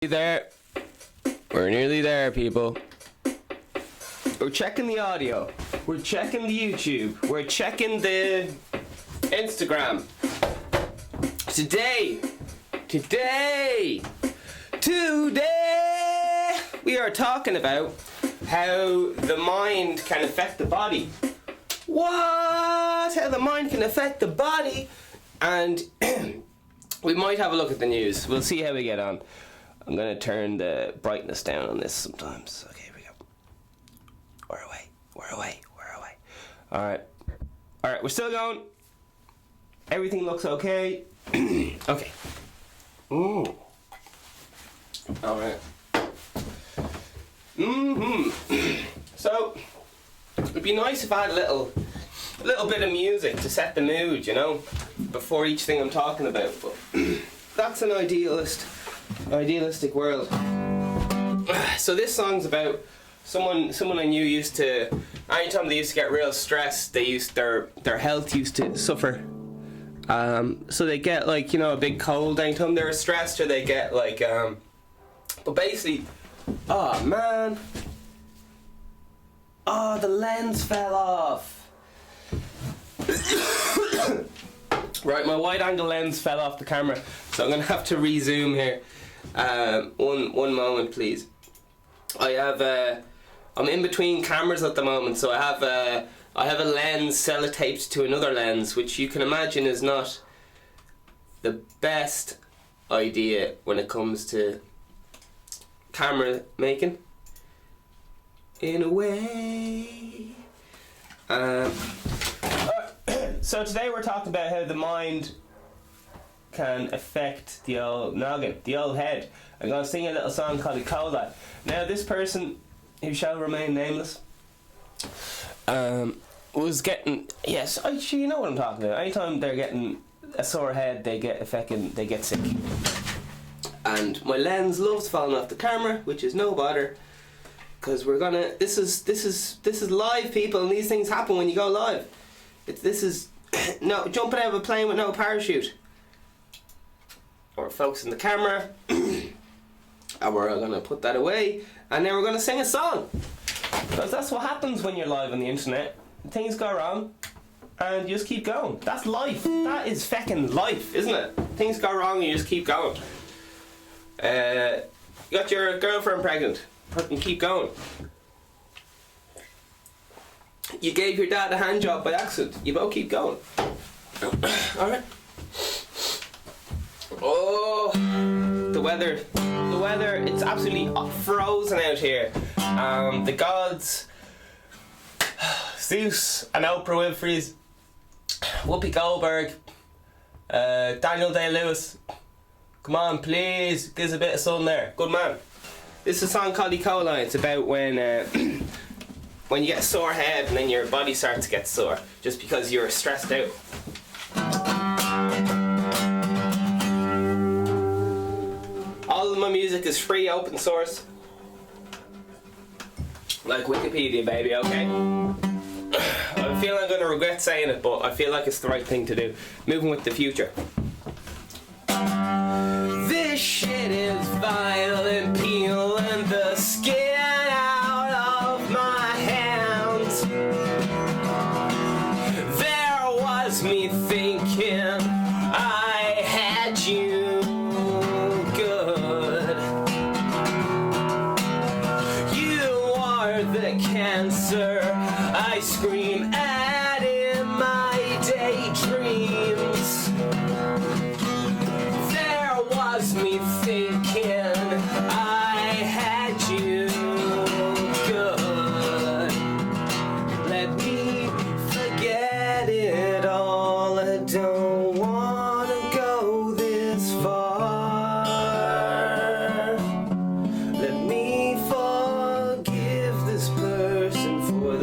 There. We're nearly there, people. We're checking the audio. We're checking the YouTube. We're checking the Instagram. Today, we are talking about how the mind can affect the body. What? How the mind can affect the body? And we might have a look at the news. We'll see how we get on. I'm going to turn the brightness down on this sometimes. Okay, here we go. We're away. Alright, we're still going. Everything looks okay. Okay. Ooh. Alright. So, it'd be nice if I had a little bit of music to set the mood, you know, before each thing I'm talking about. But that's an idealistic world. So this song's about someone I knew used to, anytime they used to get real stressed, their health used to suffer. So they get, like, you know, a big cold anytime they're stressed, or they get like but basically, oh man, oh, the lens fell off. Right, my wide angle lens fell off the camera, so I'm gonna have to resume here. One moment, please. I'm in between cameras at the moment, so I have a lens sellotaped to another lens, which you can imagine is not the best idea when it comes to camera making, in a way. So today we're talking about how the mind can affect the old noggin, the old head. I'm going to sing a little song called Cola. Now this person, who shall remain nameless, was getting, yes, you know what I'm talking about. Anytime they're getting a sore head, they get sick. And my lens loves falling off the camera, which is no bother, because we're gonna, this is live, people, and these things happen when you go live. This is no jumping out of a plane with no parachute. We're focusing the camera, and we're gonna put that away, and then we're gonna sing a song, because that's what happens when you're live on the internet. Things go wrong, and you just keep going. That's life. That is feckin' life, isn't it? Things go wrong, and you just keep going. You got your girlfriend pregnant, fucking keep going. You gave your dad a hand job by accident, you both keep going. Alright. Oh, the weather, it's absolutely frozen out here. The gods, Zeus and Oprah Winfrey's, Whoopi Goldberg, Daniel Day-Lewis, come on please, give us a bit of sun there, good man. This is a song called E. coli. It's about when you get a sore head and then your body starts to get sore just because you're stressed out. All of my music is free, open source, like Wikipedia, baby, okay? I feel I'm going to regret saying it, but I feel like it's the right thing to do. Moving with the future. This shit is vile and peeling the skin out of my hands. There was me thinking I had you good. You are the cancer I scream at in my daydreams. There was me thinking I had you good. Let me forget it all. I don't wanna go this far. Let me forgive this person for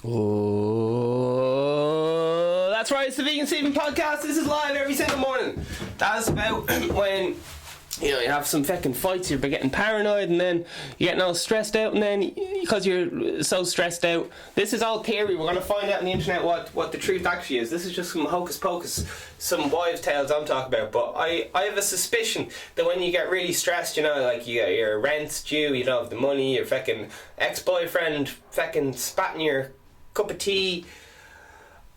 Oh, that's right, it's the Vegan Stephen podcast. This is live every single morning. That's about when, you know, you have some fucking fights, you're getting paranoid, and then you're getting all stressed out, and then because you're so stressed out, this is all theory. We're going to find out on the internet what the truth actually is. This is just some hocus pocus, some wives' tales I'm talking about. But I have a suspicion that when you get really stressed, you know, like you get your rent's due, you don't have the money, your fucking ex-boyfriend fucking spat in your cup of tea,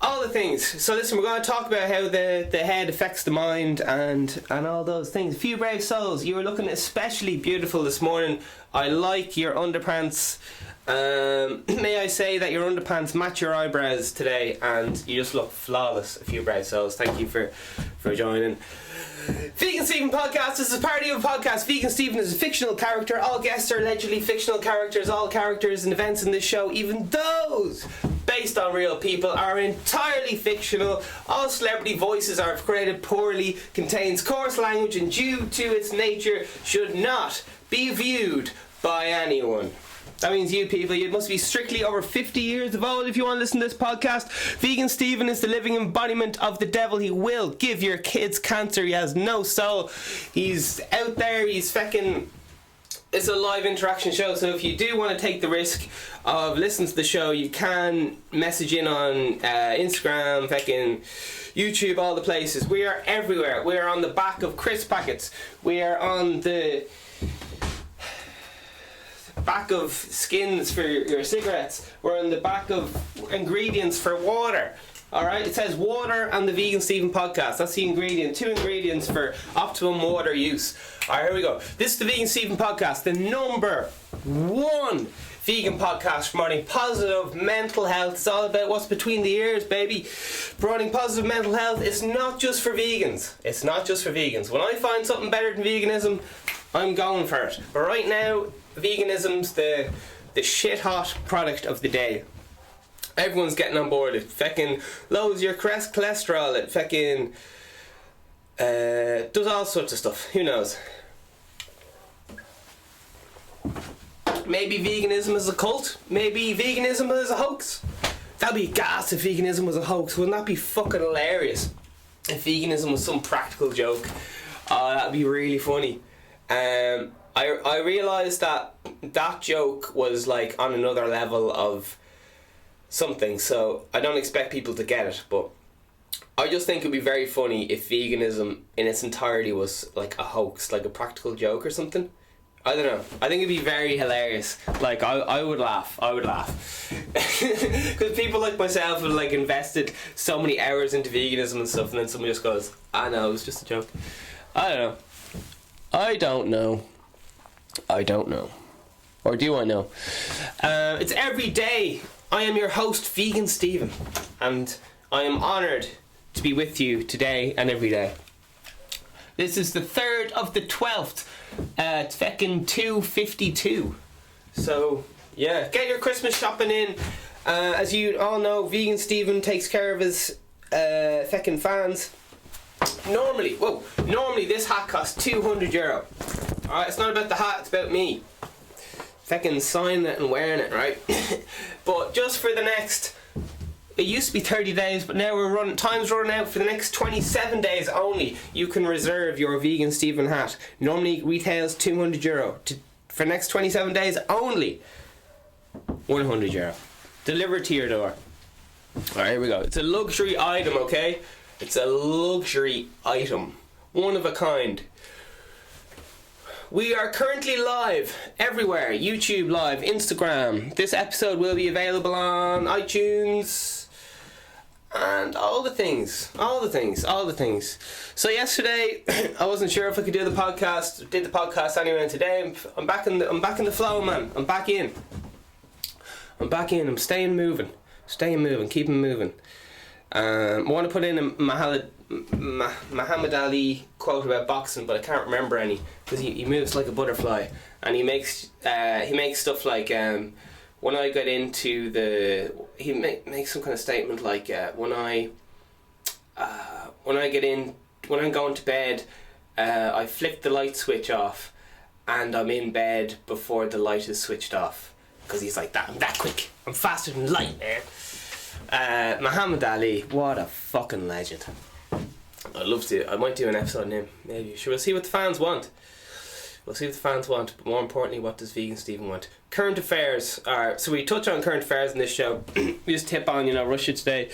all the things. So listen, we're going to talk about how the head affects the mind and all those things. A few brave souls, you were looking especially beautiful this morning. I like your underpants. May I say that your underpants match your eyebrows today, and you just look flawless. A few brave souls, thank you for joining. Vegan Stephen podcast. This is a parody of a podcast. Vegan Stephen is a fictional character. All guests are allegedly fictional characters. All characters and events in this show, even those based on real people, are entirely fictional. All celebrity voices are created poorly, contains coarse language, and due to its nature should not be viewed by anyone. That means you people, you must be strictly over 50 years of old if you want to listen to this podcast. Vegan Stephen is the living embodiment of the devil. He will give your kids cancer. He has no soul. He's out there, he's fucking... It's a live interaction show, so if you do want to take the risk of listening to the show, you can message in on Instagram, fucking YouTube, all the places. We are everywhere. We are on the back of crisp packets. We are on the back of skins for your cigarettes. We're on the back of ingredients for water. Alright, it says water and the Vegan Stephen podcast. That's the ingredient. 2 ingredients for optimum water use. Alright, here we go. This is the Vegan Stephen podcast, the number 1 vegan podcast promoting positive mental health. It's all about what's between the ears, baby. Promoting positive mental health. It's not just for vegans. It's not just for vegans. When I find something better than veganism, I'm going for it. But right now, veganism's the shit hot product of the day. Everyone's getting on board. It fucking lowers your cholesterol. It fucking does all sorts of stuff. Who knows? Maybe veganism is a cult. Maybe veganism is a hoax. That'd be gas if veganism was a hoax. Wouldn't that be fucking hilarious? If veganism was some practical joke. That'd be really funny. I realised that joke was like on another level of something, so I don't expect people to get it, but I just think it'd be very funny if veganism in its entirety was like a hoax, like a practical joke or something. I don't know. I think it'd be very hilarious. Like, I would laugh. Because people like myself have like invested so many hours into veganism and stuff, and then someone just goes, I know, it was just a joke. I don't know. Or do I know? It's every day. I am your host, Vegan Stephen, and I am honoured to be with you today and every day. This is the 3rd of the 12th. It's fucking 2:52. So, yeah, get your Christmas shopping in. As you all know, Vegan Stephen takes care of his fucking fans. Normally this hat costs €200. Alright, it's not about the hat, it's about me. Fucking signing it and wearing it, right? But just for the next... It used to be 30 days, but now time's running out. For the next 27 days only, you can reserve your Vegan Stephen hat. Normally retails €200. For the next 27 days only, €100. Delivered to your door. Alright, here we go. It's a luxury item, okay? It's a luxury item. One of a kind. We are currently live everywhere. YouTube live, Instagram. This episode will be available on iTunes and all the things. So yesterday I wasn't sure if I could do the podcast. Did the podcast anyway, and today I'm back in the flow, man. I'm back in. I'm staying moving, keeping moving. I want to put in a Muhammad Ali quote about boxing, but I can't remember any because he moves like a butterfly, and he makes stuff like when I get into he makes some kind of statement like when I'm going to bed, I flick the light switch off, and I'm in bed before the light is switched off. because he's like that. I'm that quick. I'm faster than light, man. Muhammad Ali, what a fucking legend. I'd love to. I might do an episode on him. Maybe. Sure, we'll see what the fans want. We'll see what the fans want, but more importantly, what does Vegan Stephen want? Current affairs are... So we touch on current affairs in this show. We just tip on, Russia Today,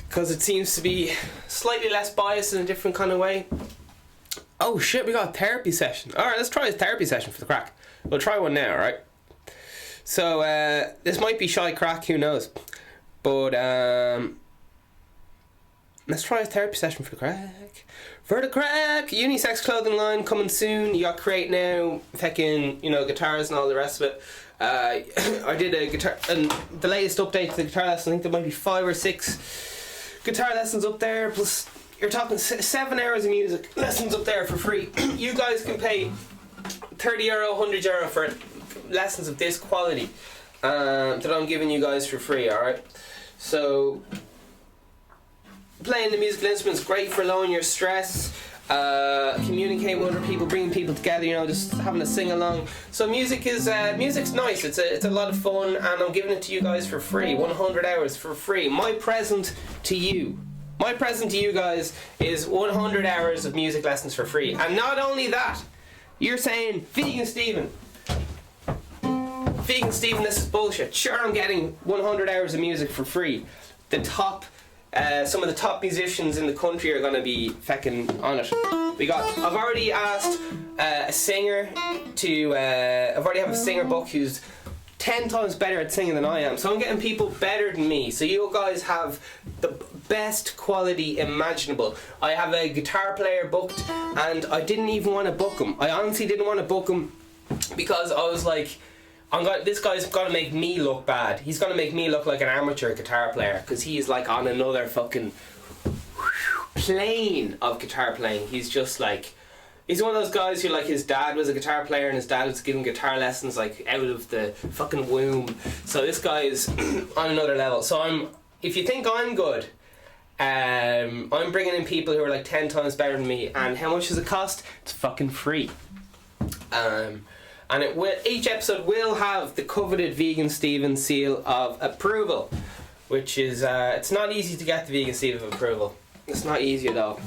because it seems to be slightly less biased in a different kind of way. Oh shit, we got a therapy session. Alright, let's try a therapy session for the crack. We'll try one now, alright? So, this might be shy crack, who knows? But, let's try a therapy session for the crack. For the crack! Unisex clothing line coming soon. You got Create Now, fucking, guitars and all the rest of it. I did a guitar, and the latest update to the guitar lesson, I think there might be 5 or 6 guitar lessons up there, plus you're talking 7 hours of music lessons up there for free. You guys can pay €30, €100 for lessons of this quality that I'm giving you guys for free, alright? So, playing the musical instruments, great for lowering your stress, communicating with other people, bringing people together, just having a sing along. So music's nice, it's a lot of fun, and I'm giving it to you guys for free, 100 hours for free. My present to you guys is 100 hours of music lessons for free. And not only that, you're saying, Vegan Stephen, this is bullshit. Sure, I'm getting 100 hours of music for free. Some of the top musicians in the country are going to be fecking on it. I've already asked a singer I've already have a singer book who's 10 times better at singing than I am. So I'm getting people better than me. So you guys have the best quality imaginable. I have a guitar player booked, and I didn't even want to book him. I honestly didn't want to book him because I was like, this guy's got to make me look bad. He's going to make me look like an amateur guitar player because he's like on another fucking plane of guitar playing. He's just like, he's one of those guys who, like, his dad was a guitar player and his dad was giving guitar lessons like out of the fucking womb. So this guy is on another level. So if you think I'm good, I'm bringing in people who are like 10 times better than me. And how much does it cost? It's fucking free. And each episode will have the coveted Vegan Stephen seal of approval, which is, it's not easy to get the Vegan seal of approval. It's not easy at all.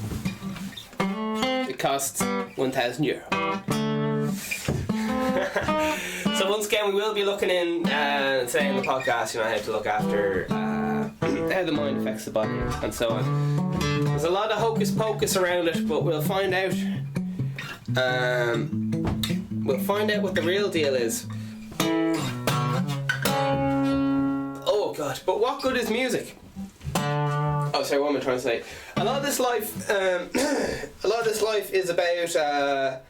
It costs €1,000. So once again, we will be looking in, say in the podcast, how to look after how the mind affects the body and so on. There's a lot of hocus pocus around it, but we'll find out. We'll find out what the real deal is. Oh god, but what good is music? Oh, sorry, what am I trying to say? A lot of this life is about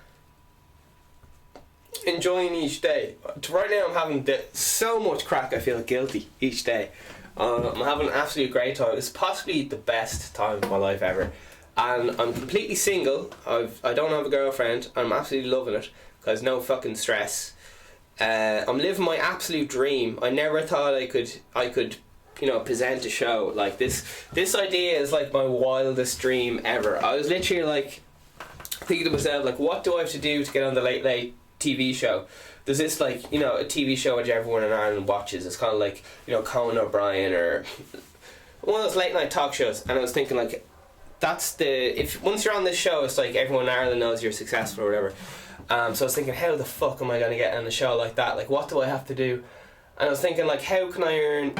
enjoying each day. Right now I'm having so much crack, I feel guilty each day. I'm having an absolute great time. It's possibly the best time of my life ever. And I'm completely single. I don't have a girlfriend. I'm absolutely loving it. There's no fucking stress. I'm living my absolute dream. I never thought I could present a show like this. This idea is like my wildest dream ever. I was literally like thinking to myself, like, what do I have to do to get on the Late TV show? There's this, like, a TV show which everyone in Ireland watches. It's kind of like, Conan O'Brien or one of those late night talk shows. And I was thinking, like, once you're on this show, it's like everyone in Ireland knows you're successful or whatever. So I was thinking, how the fuck am I going to get on a show like that? Like, what do I have to do? And I was thinking, like, how can I earn...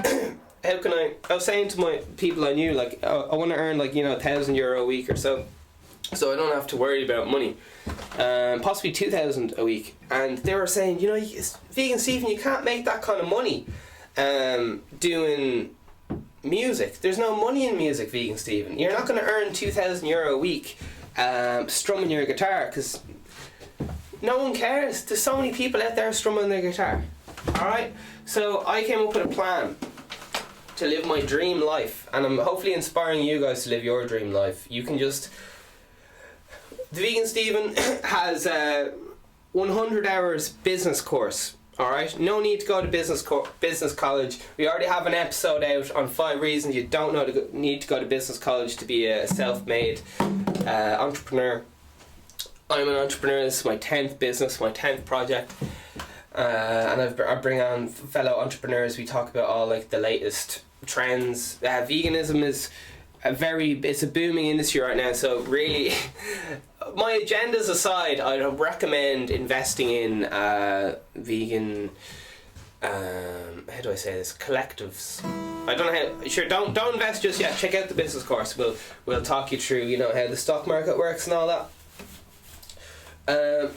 I was saying to my people I knew, like, I want to earn, like, €1,000 a week or so I don't have to worry about money. Possibly 2,000 a week. And they were saying, Vegan Stephen, you can't make that kind of money doing music. There's no money in music, Vegan Stephen. You're not going to earn €2,000 a week strumming your guitar, because... no one cares. There's so many people out there strumming their guitar. Alright? So I came up with a plan to live my dream life, and I'm hopefully inspiring you guys to live your dream life. You can just... The Vegan Stephen has a 100 hours business course. Alright? No need to go to business college. We already have an episode out on 5 reasons you don't need to go to business college to be a self-made entrepreneur. I'm an entrepreneur. This is my 10th business, my 10th project. and I bring on fellow entrepreneurs. We talk about all like the latest trends. Veganism is it's a booming industry right now, so really my agendas aside, I recommend investing in vegan how do I say this, collectives. I don't know how, sure, don't invest just yet. Check out the business course. We'll talk you through, you know, how the stock market works and all that.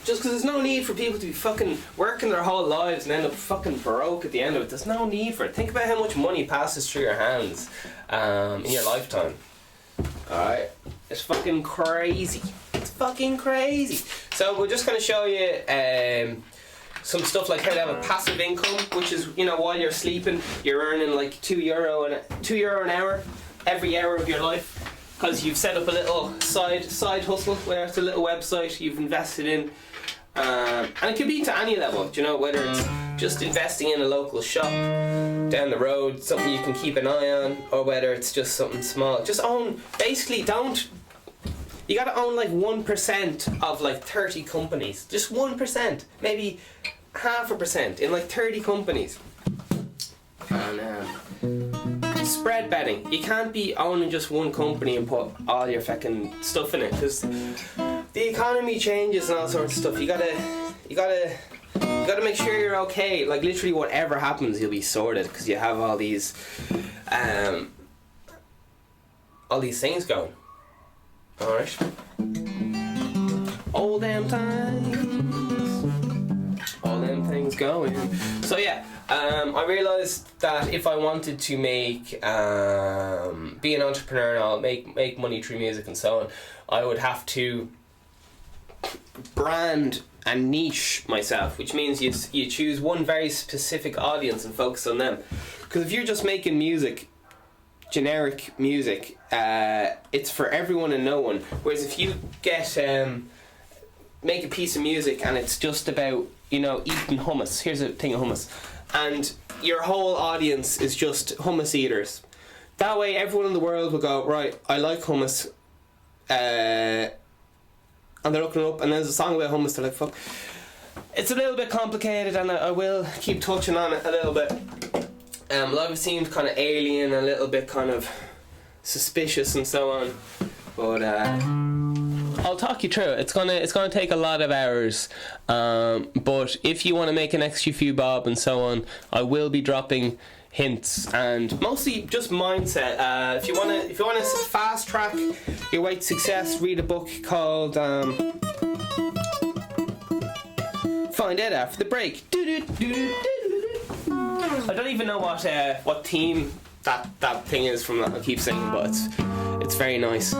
Just because there's no need for people to be fucking working their whole lives and end up fucking broke at the end of it. There's no need for it. Think about how much money passes through your hands in your lifetime. Alright? It's fucking crazy. It's fucking crazy. So we're just going to show you some stuff like how to have a passive income, which is, you know, while you're sleeping, you're earning like €2 an hour every hour of your life. Because you've set up a little side hustle, whether it's a little website you've invested in, and it can be to any level, do you know, whether it's just investing in a local shop down the road, something you can keep an eye on, or whether it's just something small. Just own, basically you gotta own like 1% of like 30 companies, just 1%, maybe 0.5% in like 30 companies. And spread betting. You can't be owning just one company and put all your fucking stuff in it, because the economy changes and all sorts of stuff. You gotta make sure you're okay. Like literally, whatever happens, you'll be sorted because you have all these things going. All right. Old damn times. All them things going. So yeah. I realised that if I wanted to be an entrepreneur and all, make money through music and so on, I would have to brand and niche myself, which means you choose one very specific audience and focus on them. Because if you're just making music, generic music, it's for everyone and no one. Whereas if you make a piece of music and it's just about, you know, eating hummus. Here's a thing of hummus. And your whole audience is just hummus eaters. That way everyone in the world will go, right, I like hummus, and they're looking it up, and there's a song about hummus, they're like, fuck. It's a little bit complicated, and I will keep touching on it a little bit. A lot of it seemed kind of alien, a little bit kind of suspicious and so on, but I'll talk you through it. It's gonna take a lot of hours, but if you want to make an extra few bob and so on, I will be dropping hints and mostly just mindset. If you want to fast track your way to success, read a book called Find Out After the Break. I don't even know what theme that thing is from that I keep saying, but it's very nice.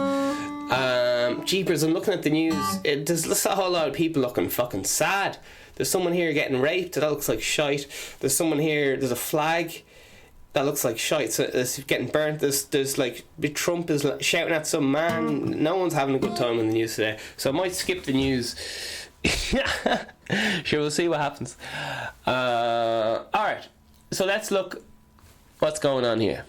Jeepers, I'm looking at the news. There's a whole lot of people looking fucking sad. There's someone here getting raped. That looks like shite. There's someone here. There's a flag. That looks like shite. So it's getting burnt. There's like Trump is shouting at some man. No one's having a good time in the news today. So I might skip the news. Sure, we'll see what happens. All right. So let's look. What's going on here?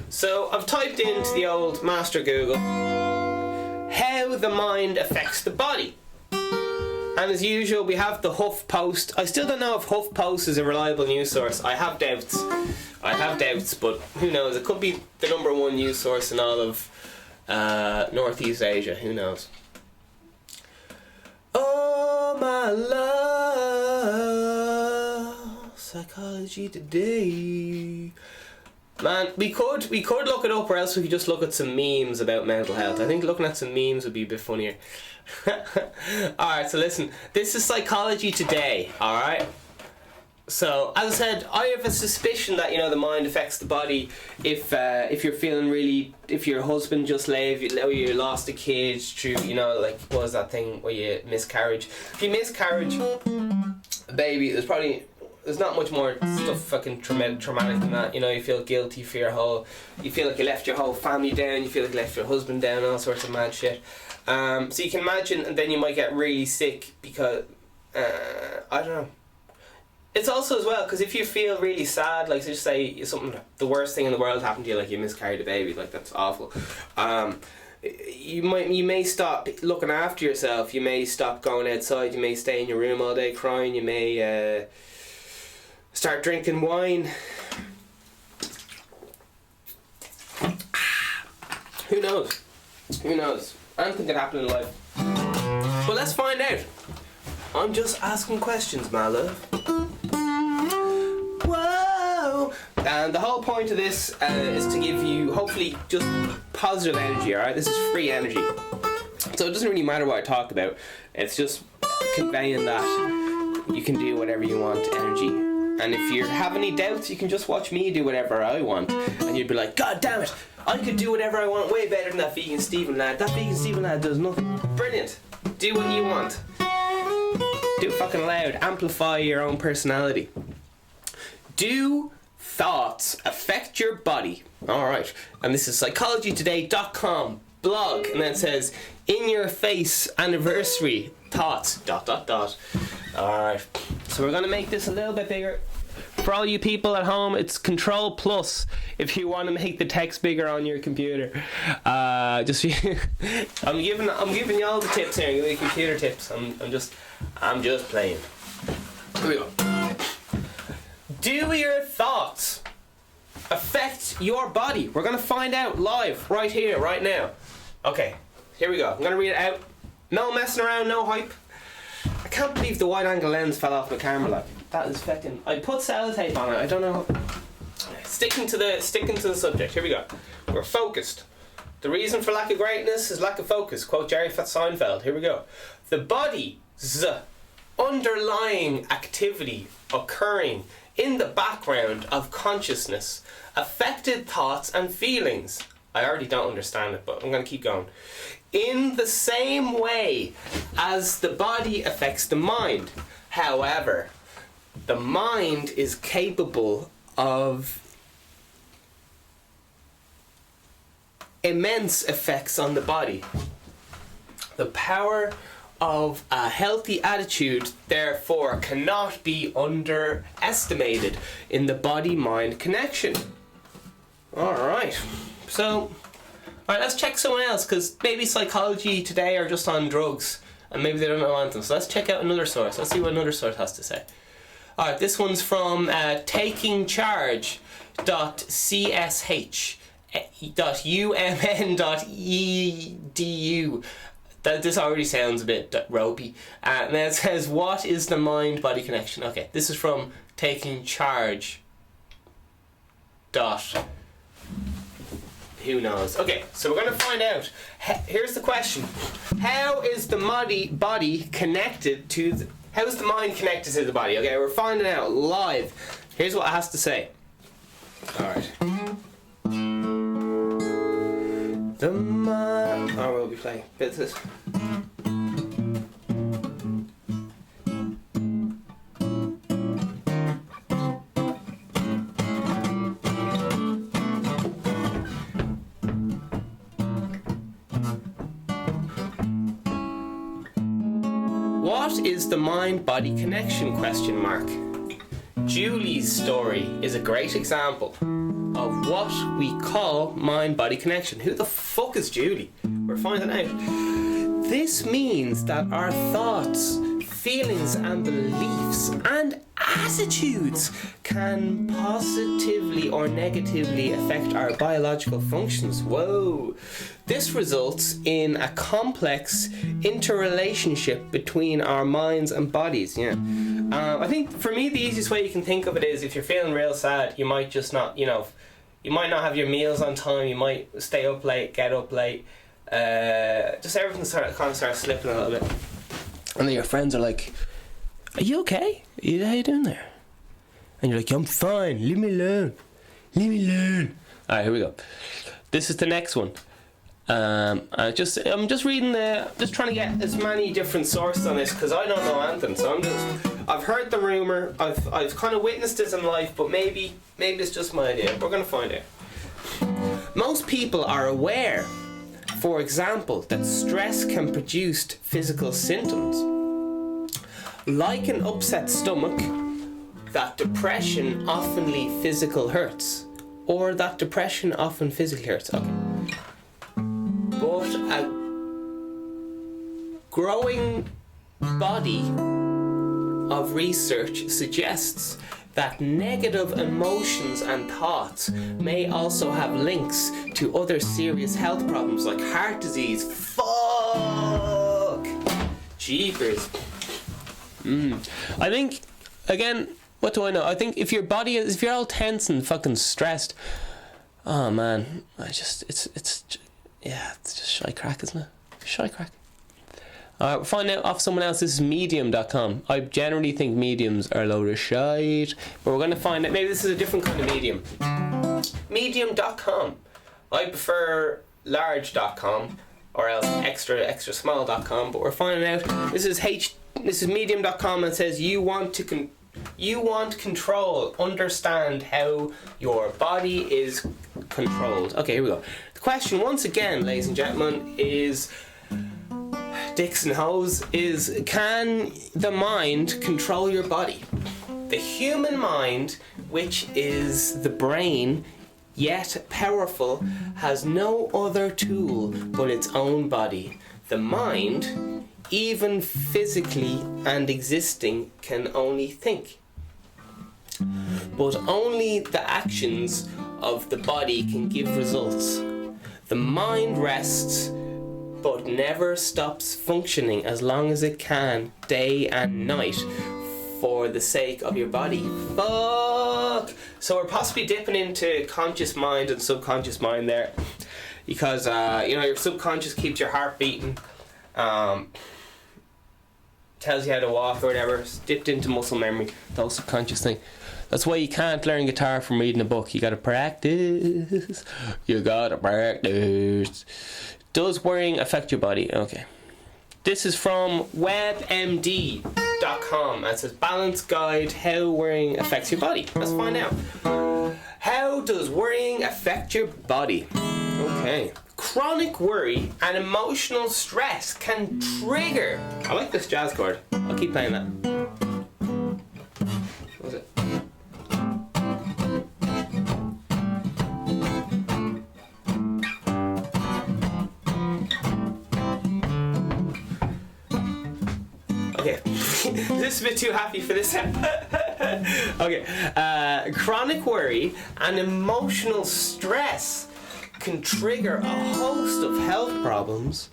So I've typed into the old Master Google how the mind affects the body, and as usual we have the HuffPost. I still don't know if HuffPost is a reliable news source. I have doubts, but who knows, it could be the #1 news source in all of Northeast Asia, who knows. Oh my love, Psychology Today. Man, we could look it up, or else we could just look at some memes about mental health. I think looking at some memes would be a bit funnier. Alright, so listen, this is Psychology Today, alright? So, as I said, I have a suspicion that, you know, the mind affects the body. If you're feeling really, if your husband just left, you lost a kid through, you know, like, what was that thing where you miscarriage? If you miscarriage a baby, there's not much more stuff fucking traumatic than that. You know, you feel guilty for you feel like you left your whole family down, you feel like you left your husband down, all sorts of mad shit. So you can imagine, and then you might get really sick because, I don't know. It's also as well, because if you feel really sad, like just say the worst thing in the world happened to you, like you miscarried a baby, like that's awful. you may stop looking after yourself. You may stop going outside. You may stay in your room all day crying. You may start drinking wine. Who knows? Who knows? Anything can happen in life. But let's find out. I'm just asking questions, my love. Whoa! And the whole point of this is to give you, hopefully, just positive energy, alright? This is free energy. So it doesn't really matter what I talk about. It's just conveying that you can do whatever you want energy. And if you have any doubts, you can just watch me do whatever I want. And you'd be like, God damn it! I could do whatever I want way better than that vegan Stephen lad. That vegan Stephen lad does nothing. Brilliant. Do what you want. Do it fucking loud. Amplify your own personality. Do thoughts affect your body? Alright. And this is psychologytoday.com blog. And then it says, in your face anniversary thoughts. ... Alright. So we're going to make this a little bit bigger. For all you people at home, it's Control Plus if you want to make the text bigger on your computer. I'm giving you all the tips here. I'm giving you computer tips. I'm just playing. Here we go. Do your thoughts affect your body? We're gonna find out live, right here, right now. Okay, here we go. I'm gonna read it out. No messing around, no hype. I can't believe the wide angle lens fell off my camera like. That is fucking. I put sellotape on it. I don't know. Sticking to the subject. Here we go. We're focused. The reason for lack of greatness is lack of focus. Quote Jerry Seinfeld. Here we go. The body's underlying activity occurring in the background of consciousness affected thoughts and feelings. I already don't understand it, but I'm going to keep going. In the same way as the body affects the mind. However, the mind is capable of immense effects on the body. The power of a healthy attitude, therefore, cannot be underestimated in the body-mind connection. Alright, so, alright, let's check someone else, because maybe psychology today are just on drugs, and maybe they don't know anything. So let's check out another source. Let's see what another source has to say. Alright, this one's from takingcharge.umn.edu. This already sounds a bit ropey. And then it says, what is the mind-body connection? Okay, this is from Taking Charge. Who knows? Okay, so we're going to find out. Here's the question. How is the body connected to the... How is the mind connected to the body? Okay, we're finding out live. Here's what it has to say. Alright. The mind... Oh, we'll be playing. Bit of this. What is the mind-body connection, question mark? Julie's story is a great example of what we call mind-body connection. Who the fuck is Julie? We're finding out. This means that our thoughts, feelings and beliefs and attitudes can positively or negatively affect our biological functions. Whoa! This results in a complex interrelationship between our minds and bodies. Yeah. I think for me the easiest way you can think of it is if you're feeling real sad, you might just not, you might not have your meals on time, you might stay up late, get up late, just everything kind of starts slipping a little bit. And then your friends are like, are you okay? How you doing there? And you're like, I'm fine, leave me alone. Alright, here we go. This is the next one. I'm just reading just trying to get as many different sources on this because I don't know anything. So I've heard the rumor, I've kind of witnessed this in life, but maybe it's just my idea. We're gonna find out. Most people are aware, for example, that stress can produce physical symptoms, like an upset stomach, that depression often physically hurts, or that depression often physically hurts. Okay. But a growing body of research suggests that negative emotions and thoughts may also have links to other serious health problems like heart disease. Fuck! Jeepers. I think, again, what do I know? I think if you're all tense and fucking stressed, oh man, it's just shy crack, isn't it? Shy crack. Alright, we're finding out off someone else. This is medium.com. I generally think mediums are a load of shite, but we're going to find out. Maybe this is a different kind of medium. Medium.com. I prefer large.com or else extra small.com, but we're finding out. This is medium.com, and it says you want control. Understand how your body is controlled. Okay, here we go. The question, once again, ladies and gentlemen, is Dicks and Hoes, is can the mind control your body? The human mind, which is the brain, yet powerful, has no other tool but its own body. The mind, even physically and existing, can only think. But only the actions of the body can give results. The mind rests but never stops functioning as long as it can, day and night, for the sake of your body. Fuck! So we're possibly dipping into conscious mind and subconscious mind there, because your subconscious keeps your heart beating, tells you how to walk or whatever. It's dipped into muscle memory, the whole subconscious thing. That's why you can't learn guitar from reading a book. You gotta practice. Does worrying affect your body? Okay. This is from webmd.com. It says balance guide how worrying affects your body. Let's find out. How does worrying affect your body? Okay. Chronic worry and emotional stress can trigger. I like this jazz chord. I'll keep playing that. What was it? Okay, this is a bit too happy for this. Okay, chronic worry and emotional stress can trigger a host of health problems.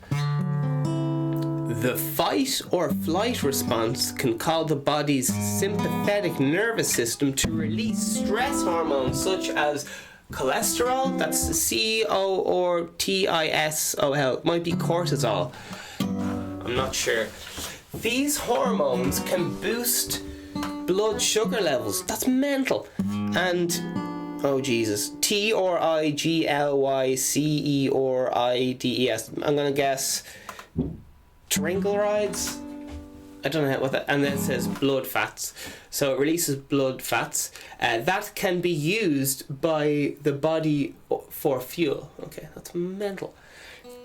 The fight or flight response can cause the body's sympathetic nervous system to release stress hormones such as cholesterol, that's CORTISOL, it might be cortisol, I'm not sure. These hormones can boost blood sugar levels. That's mental. And, oh Jesus, triglycerides. I'm gonna guess triglycerides. I don't know what that. And then it says blood fats. So it releases blood fats that can be used by the body for fuel. Okay, that's mental.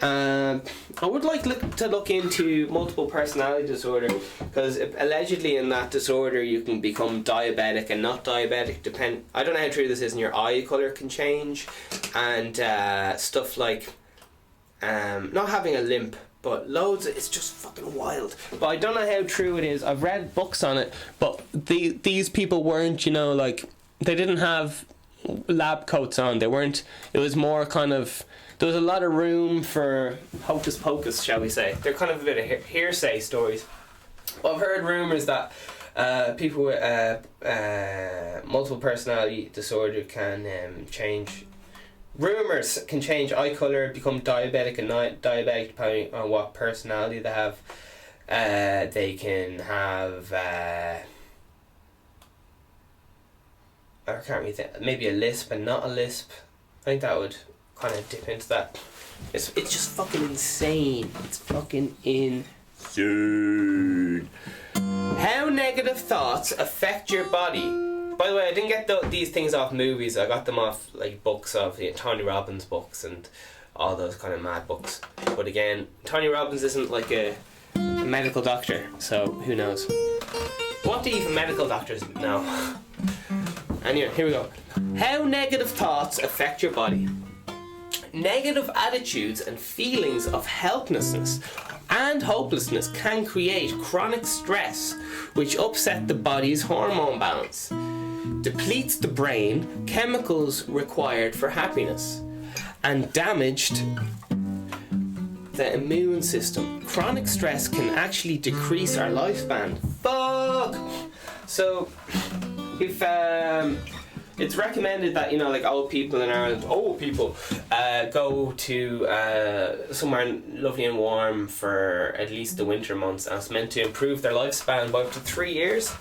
I would like to look into multiple personality disorder, because allegedly in that disorder you can become diabetic and not diabetic. I don't know how true this is, and your eye colour can change, and stuff like not having a limp, but loads. It's just fucking wild. But I don't know how true it is. I've read books on it, but these people weren't, they didn't have lab coats on. They weren't. It was more kind of. There was a lot of room for hocus pocus, shall we say. They're kind of a bit of hearsay stories. Well, I've heard rumours that people with multiple personality disorder can change. Rumours can change eye colour, become diabetic and not diabetic depending on what personality they have. They can have... I can't really think. Maybe a lisp and not a lisp. I think that would... kind of dip into that. It's just fucking insane. It's fucking insane. How negative thoughts affect your body. By the way, I didn't get these things off movies. I got them off books of Tony Robbins books and all those kind of mad books. But again, Tony Robbins isn't like a medical doctor, so who knows? What do even medical doctors know? Anyway, here we go. How negative thoughts affect your body. negative attitudes and feelings of helplessness and hopelessness can create chronic stress, which upset the body's hormone balance, depletes the brain chemicals required for happiness, and damaged the immune system. Chronic stress can actually decrease our lifespan. Fuck! So, if it's recommended that, you know, like old people in Ireland, go to somewhere lovely and warm for at least the winter months, and it's meant to improve their lifespan by up to 3 years.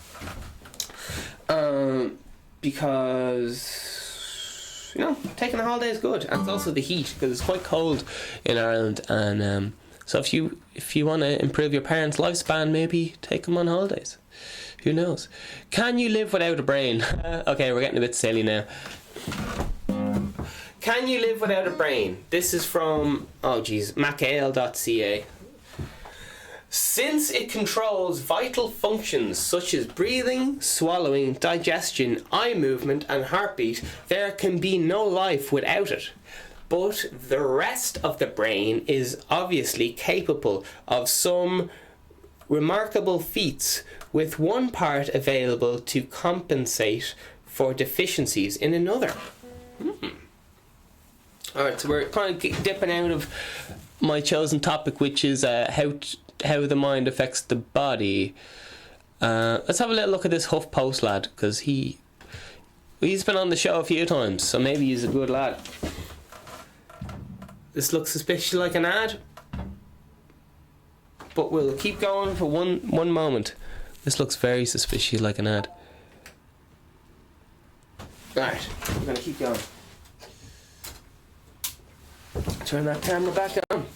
Because, you know, taking a holiday is good, and it's also the heat, because it's quite cold in Ireland, and so if you want to improve your parents' lifespan, maybe take them on holidays. Who knows? Can you live without a brain? Okay, we're getting a bit silly now. Can you live without a brain? This is from, macale.ca. Since it controls vital functions such as breathing, swallowing, digestion, eye movement, and heartbeat, there can be no life without it. But the rest of the brain is obviously capable of some remarkable feats, with one part available to compensate for deficiencies in another. Alright, so we're kind of dipping out of my chosen topic, which is how the mind affects the body. Let's have a little look at this HuffPost lad, because he's been on the show a few times, so maybe he's a good lad. This looks suspiciously like an ad, but we'll keep going for one moment. This looks very suspiciously like an ad. Alright, we're going to keep going. Turn that camera back on.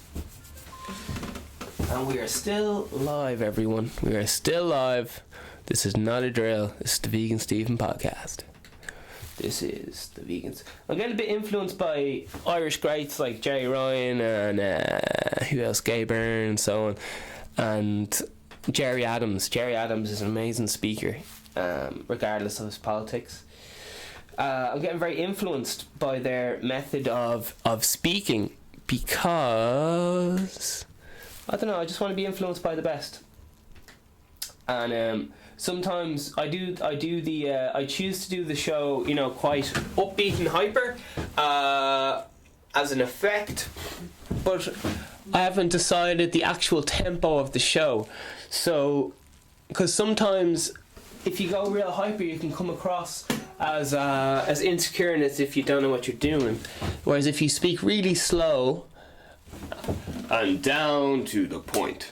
And we are still live, everyone. We are still live. This is not a drill. This is the Vegan Stephen podcast. This is the Vegans. I'm getting a bit influenced by Irish greats like Jerry Ryan and who else? Gay Byrne and so on. And Jerry Adams. Jerry Adams is an amazing speaker, regardless of his politics. I'm getting very influenced by their method of speaking, because I don't know, I just want to be influenced by the best. And sometimes I choose to do the show, you know, quite upbeat and hyper, as an effect, but I haven't decided the actual tempo of the show. So, because sometimes if you go real hyper, you can come across as insecure, and as if you don't know what you're doing. Whereas if you speak really slow and down to the point,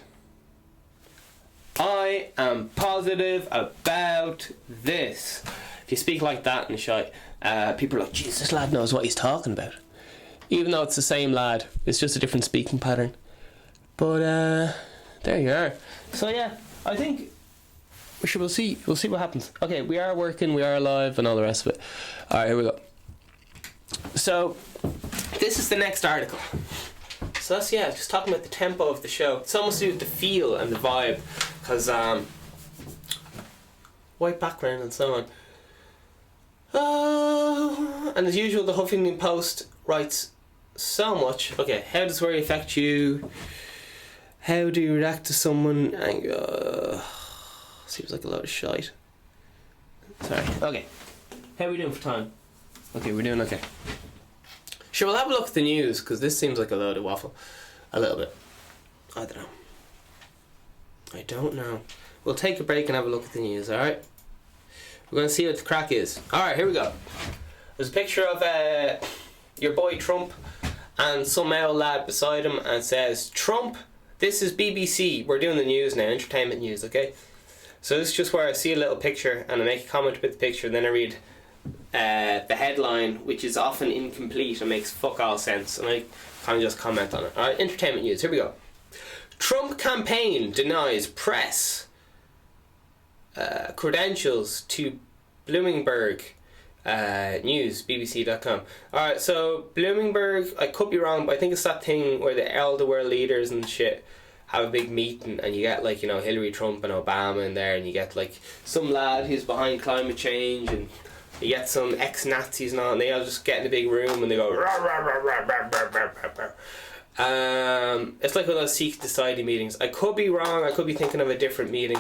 I am positive about this. If you speak like that and shy, people are like, "Jeez, this lad knows what he's talking about." Even though it's the same lad, it's just a different speaking pattern. But there you are. So yeah, I think we'll see what happens. Okay, we are working, we are live, and all the rest of it. Alright, here we go. So this is the next article. So that's, yeah, just talking about the tempo of the show. It's almost to do with the feel and the vibe, because white background and so on. And as usual, the Huffington Post writes so much. Okay, how does worry affect you? How do you react to someone? Seems like a lot of shite. Sorry. Okay. How are we doing for time? Okay, we're doing okay. Sure, we'll have a look at the news, because this seems like a load of waffle. A little bit. I don't know. We'll take a break and have a look at the news, alright? We're going to see what the crack is. Alright, here we go. There's a picture of your boy Trump and some male lad beside him, and it says, "Trump, this is BBC. We're doing the news now, entertainment news, okay?" So this is just where I see a little picture and I make a comment about the picture, and then I read the headline, which is often incomplete and makes fuck all sense, and I kind of just comment on it. Alright, entertainment news, here we go. Trump campaign denies press credentials to Bloomberg News, BBC.com. Alright, so Bloomberg, I could be wrong, but I think it's that thing where all the world leaders and shit have a big meeting, and you get, like, you know, Hillary, Trump and Obama in there, and you get like some lad who's behind climate change and You get some ex-Nazis and all, and they all just get in a big room and they go rah, rah, rah, rah, rah, rah, rah, rah, rah. It's like one of those secret society meetings. I could be wrong, I could be thinking of a different meeting.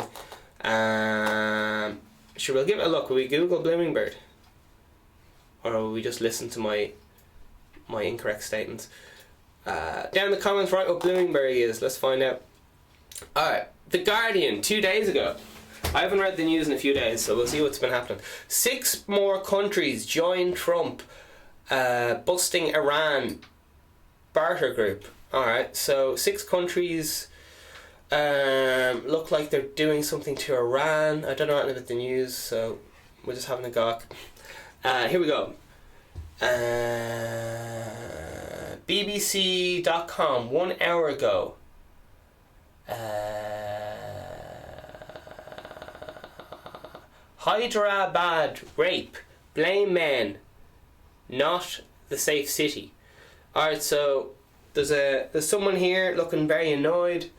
Sure, we'll give it a look. Will we Google Blooming Bird? Or will we just listen to my incorrect statements? Down in the comments, write what Blooming Bird is. Let's find out. Alright, The Guardian, 2 days ago. I haven't read the news in a few days, so we'll see what's been happening. 6 more countries join Trump busting Iran barter group. Alright, so 6 countries look like they're doing something to Iran. I don't know anything about the news, so we're just having a gawk. Here we go. BBC.com, 1 hour ago. Hyderabad rape, blame men, not the safe city. Alright, so there's someone here looking very annoyed,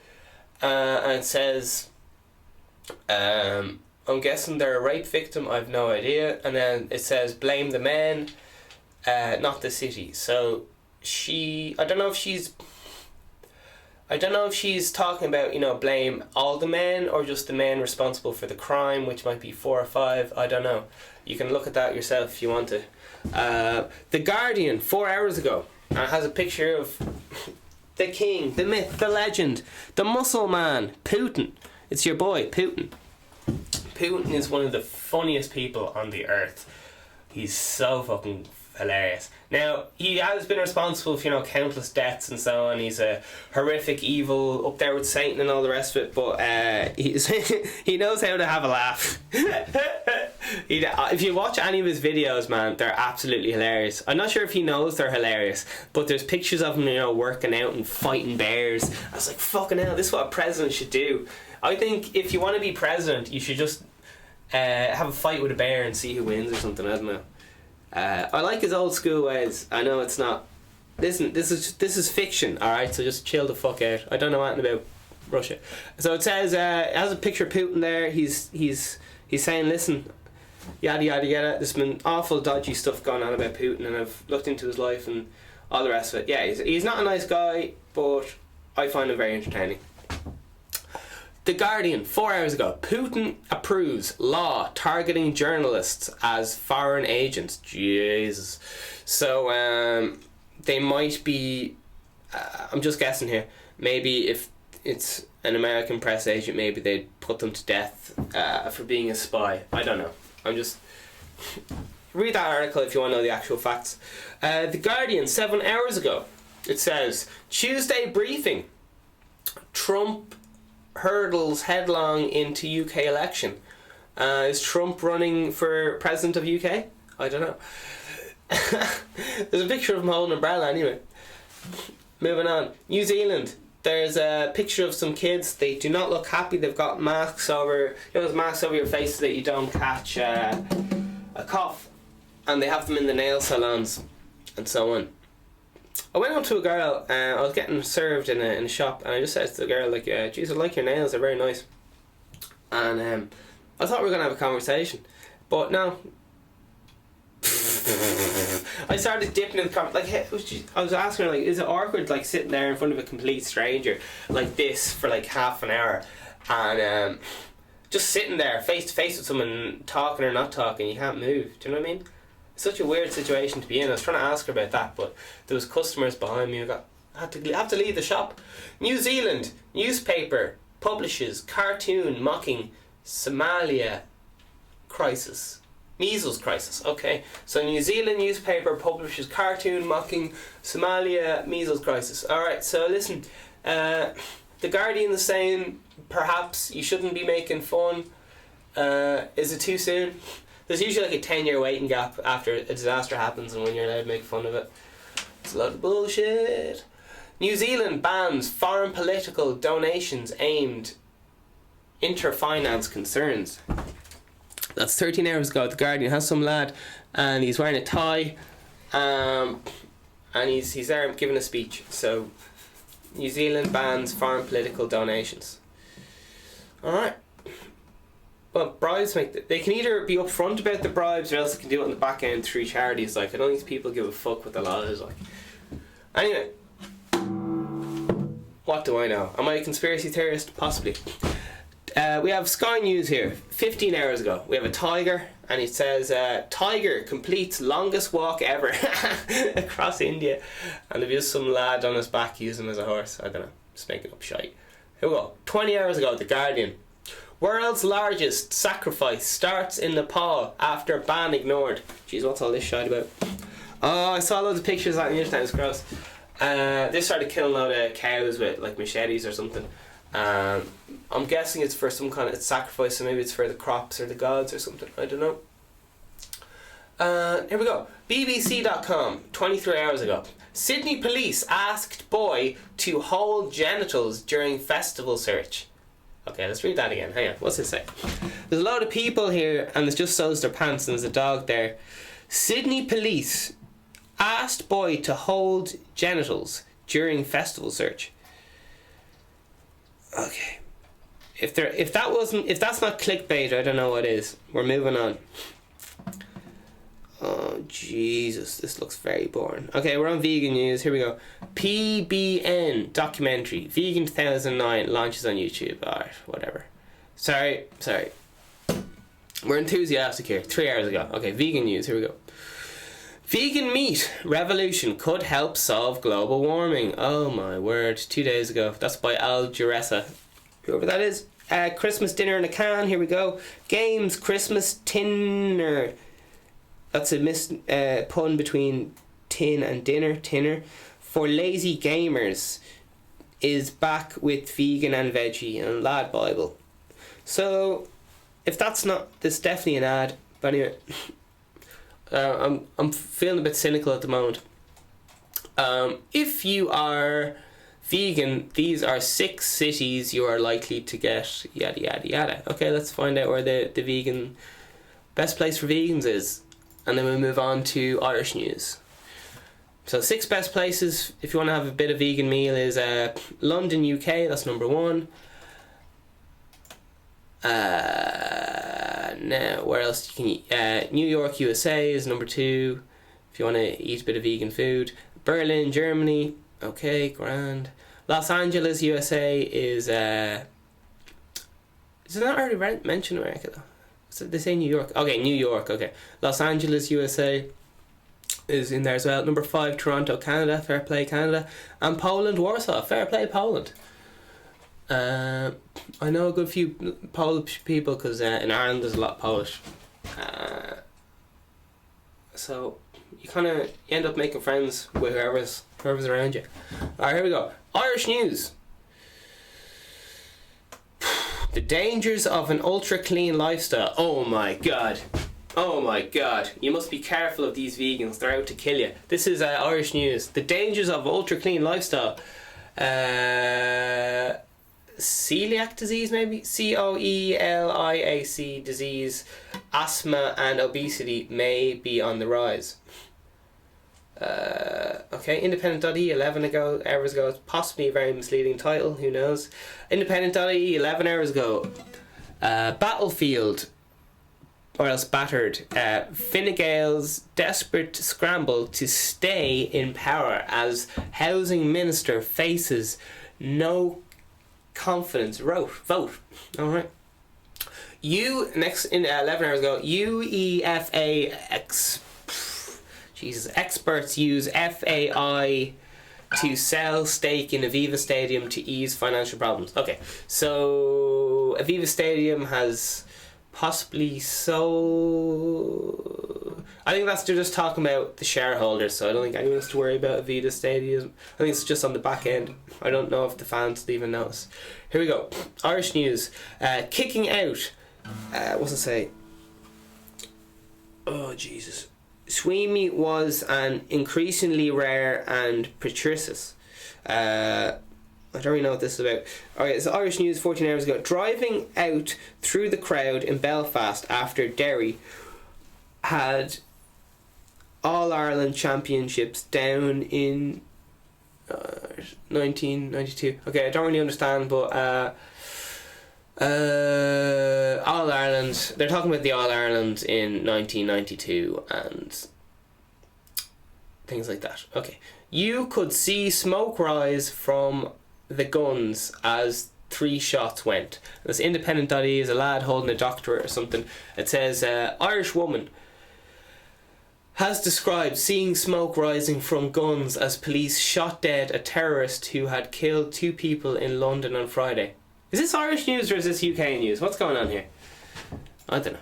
and it says, I'm guessing they're a rape victim, I've no idea, and then it says blame the men, not the city. So I don't know if she's talking about, blame all the men or just the men responsible for the crime, which might be 4 or 5. I don't know. You can look at that yourself if you want to. The Guardian, 4 hours ago, has a picture of the king, the myth, the legend, the muscle man, Putin. It's your boy, Putin. Putin is one of the funniest people on the earth. He's so fucking hilarious. Now, he has been responsible for, countless deaths and so on. He's a horrific evil, up there with Satan and all the rest of it, but he knows how to have a laugh. If you watch any of his videos, man, they're absolutely hilarious. I'm not sure if he knows they're hilarious, but there's pictures of him, working out and fighting bears. I was like, fucking hell, this is what a president should do. I think if you want to be president, you should just have a fight with a bear and see who wins or something. I don't know. I like his old school ways. I know it's not. Listen, this is fiction. All right, so just chill the fuck out. I don't know anything about Russia. So it says it has a picture of Putin there. He's saying, listen, yada yada yada. There's been awful dodgy stuff going on about Putin, and I've looked into his life and all the rest of it. Yeah, he's not a nice guy, but I find him very entertaining. The Guardian, 4 hours ago. Putin approves law targeting journalists as foreign agents. Jesus. So, they might be... I'm just guessing here. Maybe if it's an American press agent, maybe they'd put them to death for being a spy. I don't know. I'm just... Read that article if you want to know the actual facts. The Guardian, 7 hours ago. It says, Tuesday briefing. Trump hurdles headlong into UK election. Is Trump running for president of UK? I don't know. There's a picture of him holding an umbrella anyway. Moving on. New Zealand. There's a picture of some kids. They do not look happy. They've got masks over, those masks over your face so that you don't catch a cough. And they have them in the nail salons and so on. I went up to a girl, I was getting served in a shop, and I just said to the girl, like, geez, I like your nails, they're very nice. And I thought we were going to have a conversation, but no. I started dipping in the conversation, I was asking her, like, is it awkward, like, sitting there in front of a complete stranger, like this, for like half an hour, and just sitting there face to face with someone, talking or not talking, you can't move, do you know what I mean? Such a weird situation to be in. I was trying to ask her about that, but there was customers behind me. I had to leave the shop. New Zealand newspaper publishes cartoon mocking Somalia crisis, measles crisis. Okay, so New Zealand newspaper publishes cartoon mocking Somalia measles crisis. All right, so listen, the Guardian is saying perhaps you shouldn't be making fun. Is it too soon? There's usually like a 10-year waiting gap after a disaster happens and when you're allowed to make fun of it. It's a lot of bullshit. New Zealand bans foreign political donations aimed inter-finance concerns. That's 13 hours ago. The Guardian has some lad and he's wearing a tie, and he's there giving a speech. So New Zealand bans foreign political donations. Alright. well, bribes they can either be upfront about the bribes, or else they can do it on the back end through charities. Like, I don't think people give a fuck what the law is like. Anyway, what do I know? Am I a conspiracy theorist? Possibly. We have Sky News here. 15 hours ago, we have a tiger, and it says tiger completes longest walk ever across India, and there's just some lad on his back using him as a horse. I don't know, just making up shite. Here we go. 20 hours ago, The Guardian. World's largest sacrifice starts in Nepal after ban ignored. Jeez, what's all this shite about? Oh, I saw loads of pictures on the internet. It's gross. They started killing a lot of cows with like machetes or something. I'm guessing it's for some kind of sacrifice, so maybe it's for the crops or the gods or something. I don't know. Here we go. BBC.com, 23 hours ago. Sydney police asked boy to hold genitals during festival search. Okay, let's read that again. Hang on, what's it say? There's a load of people here, and it just shows their pants, and there's a dog there. Sydney police asked boy to hold genitals during festival search. Okay. If that's not clickbait, I don't know what is. We're moving on. Oh Jesus, this looks very boring. Okay, we're on vegan news. Here we go. PBN documentary Vegan 2009 launches on YouTube. Alright, whatever. Sorry. We're enthusiastic here. 3 hours ago. Okay, vegan news. Here we go. Vegan meat revolution could help solve global warming. Oh my word. 2 days ago. That's by Al Jaressa. Whoever that is. Christmas dinner in a can. Here we go. Games Christmas dinner. That's a pun between tin and dinner. Tinner. For lazy gamers is back with vegan and veggie and lad Bible. So if that's not, there's definitely an ad. But anyway, I'm feeling a bit cynical at the moment. If you are vegan, these are 6 cities you are likely to get yada yada yada. Okay, let's find out where the vegan best place for vegans is, and then we'll move on to Irish news. So 6 best places if you want to have a bit of vegan meal is London, UK. That's number 1. Now, where else can you New York, USA is number 2 if you want to eat a bit of vegan food. Berlin, Germany. Okay, grand. Los Angeles, USA is it not already mentioned America though? So they say New York. Okay, New York. Okay, Los Angeles, USA is in there as well. Number 5, Toronto, Canada. Fair play, Canada. And Poland, Warsaw. Fair play, Poland. I know a good few Polish people because in Ireland there's a lot of Polish. So you end up making friends with whoever's around you. Alright, here we go. Irish news. The dangers of an ultra clean lifestyle. Oh my god. You must be careful of these vegans. They're out to kill you. This is Irish news. The dangers of ultra clean lifestyle. Celiac disease, maybe? COELIAC disease, asthma and obesity may be on the rise. Okay, Independent.e 11 hours ago. It's possibly a very misleading title, who knows. Independent.e 11 hours ago. Battlefield, or else battered. Fine Gael's desperate scramble to stay in power as housing minister faces no confidence vote. Alright. Next in 11 hours ago, UEFA experts use FAI to sell stake in Aviva Stadium to ease financial problems. Okay, so Aviva Stadium has possibly I think they're just talking about the shareholders, so I don't think anyone has to worry about Aviva Stadium. I think it's just on the back end. I don't know if the fans will even notice. Here we go. Irish news. Kicking out. What's it say? Oh, Jesus. Sweeney was an increasingly rare and patricious. I don't really know what this is about. Alright, so Irish news 14 hours ago. Driving out through the crowd in Belfast after Derry had All-Ireland Championships down in 1992. Okay, I don't really understand, but All Ireland. They're talking about the All Ireland in 1992 and things like that. Okay. You could see smoke rise from the guns as 3 shots went. This independent.ie is a lad holding a doctorate or something. It says, Irish woman has described seeing smoke rising from guns as police shot dead a terrorist who had killed 2 people in London on Friday. Is this Irish news or is this UK news? What's going on here? I don't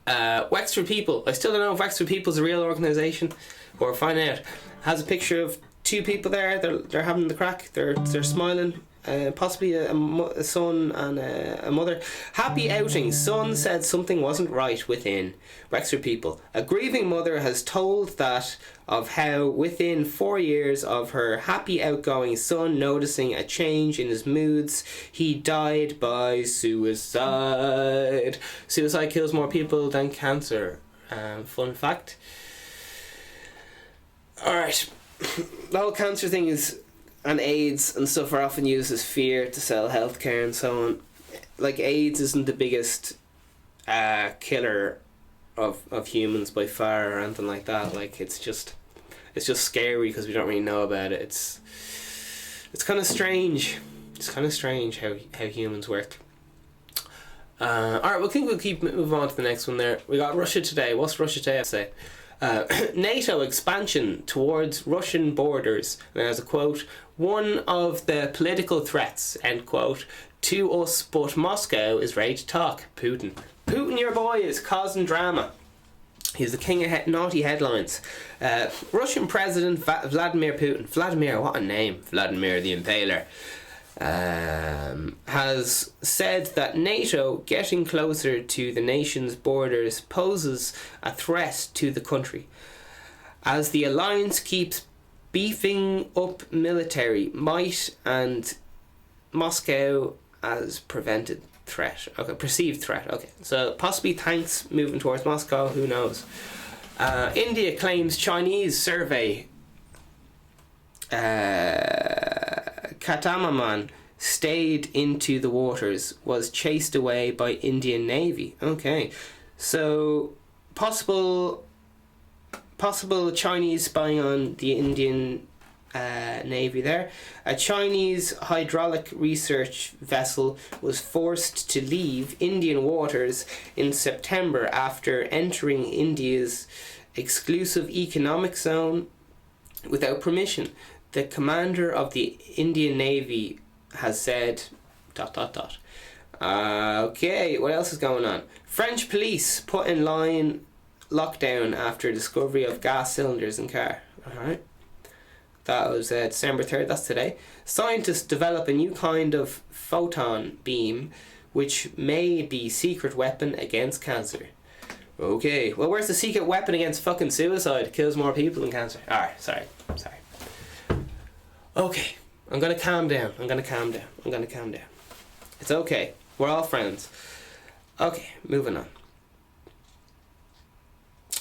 know. Wexford People. I still don't know if Wexford People is a real organisation. Or find out. Has a picture of 2 people there. They're having the crack. They're smiling. Possibly a son and a mother. Happy outing. Son said something wasn't right within. Wexford People. A grieving mother has told that of how within 4 years of her happy outgoing son noticing a change in his moods, he died by suicide. Suicide kills more people than cancer. Fun fact. Alright. The whole cancer thing is, and AIDS and stuff are often used as fear to sell healthcare and so on. Like, AIDS isn't the biggest killer of humans by far or anything like that. Like, it's just scary because we don't really know about it. It's kind of strange. It's kind of strange how humans work. Alright, I think we'll keep moving on to the next one there. We got Russia Today. What's Russia Today have to say? NATO expansion towards Russian borders. And there's a quote, one of the political threats, end quote, to us, but Moscow is ready to talk. Putin, your boy, is causing drama. He's the king of naughty headlines. Russian President Vladimir Putin, Vladimir, what a name, Vladimir the Impaler, has said that NATO getting closer to the nation's borders poses a threat to the country, as the alliance keeps beefing up military might and Moscow as perceived threat. Okay, so possibly tanks moving towards Moscow, who knows. India claims Chinese survey catamaran stayed into the waters, was chased away by Indian Navy. Okay, so possible Chinese spying on the Indian Navy there. A Chinese hydraulic research vessel was forced to leave Indian waters in September after entering India's exclusive economic zone without permission. The commander of the Indian Navy has said ... Okay, what else is going on? French police put in line lockdown after discovery of gas cylinders in car. Alright. That was December 3rd, that's today. Scientists develop a new kind of photon beam which may be secret weapon against cancer. Okay, well, where's the secret weapon against fucking suicide? Kills more people than cancer. Alright, sorry. Okay, I'm gonna calm down. It's okay. We're all friends. Okay, moving on.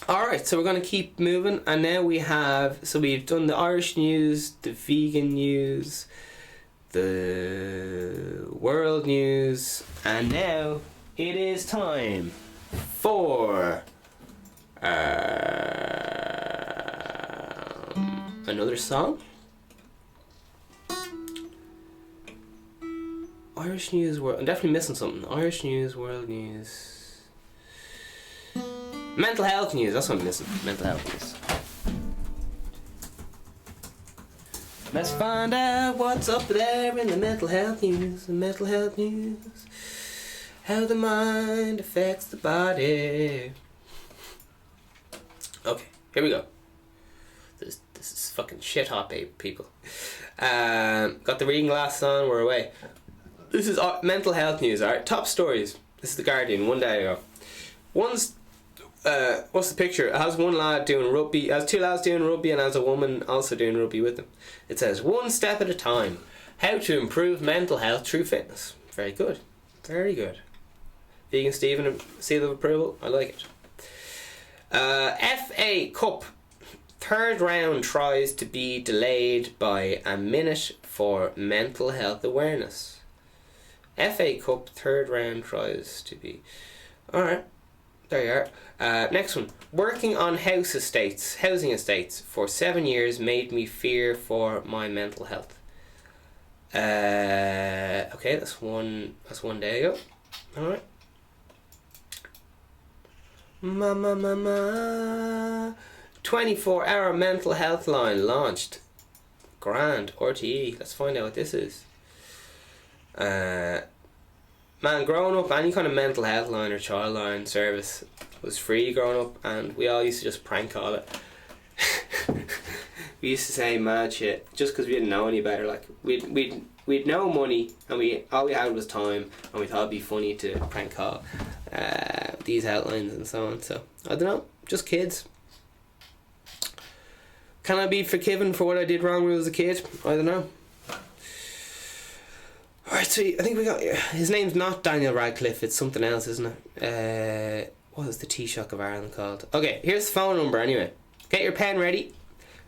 Alright, so we're going to keep moving, and now we've done the Irish news, the vegan news, the world news, and now it is time for another song. Irish news, I'm definitely missing something. Irish news, world news. Mental health news, that's what I'm missing. Mental health news. Let's find out what's up there in the mental health news. The mental health news. How the mind affects the body. Okay, here we go. This is fucking shit hot, people. Got the reading glasses on, we're away. This is mental health news, alright? Top stories. This is The Guardian, one day ago. What's the picture? It has one lad doing rugby, it has 2 lads doing rugby, and has a woman also doing rugby with them. It says, one step at a time. How to improve mental health through fitness. Very good. Very good. Vegan Stephen, seal of approval. I like it. FA Cup. 3rd round tries to be delayed by a minute for mental health awareness. FA Cup third round tries to be. Alright, there you are. Next one. Working on housing estates for 7 years made me fear for my mental health. Okay, that's one day ago. Alright. 24-hour mental health line launched. Grand, RTE. Let's find out what this is. Man, growing up, any kind of mental health line or child line service was free growing up, and we all used to just prank call it. We used to say mad shit just because we didn't know any better. Like we'd no money, and all we had was time, and we thought it'd be funny to prank call these outlines and so on. So I don't know, just kids. Can I be forgiven for what I did wrong when I was a kid? I don't know. Alright, so I think we got... His name's not Daniel Radcliffe, it's something else, isn't it? What is the Taoiseach of Ireland called? Okay, here's the phone number anyway. Get your pen ready.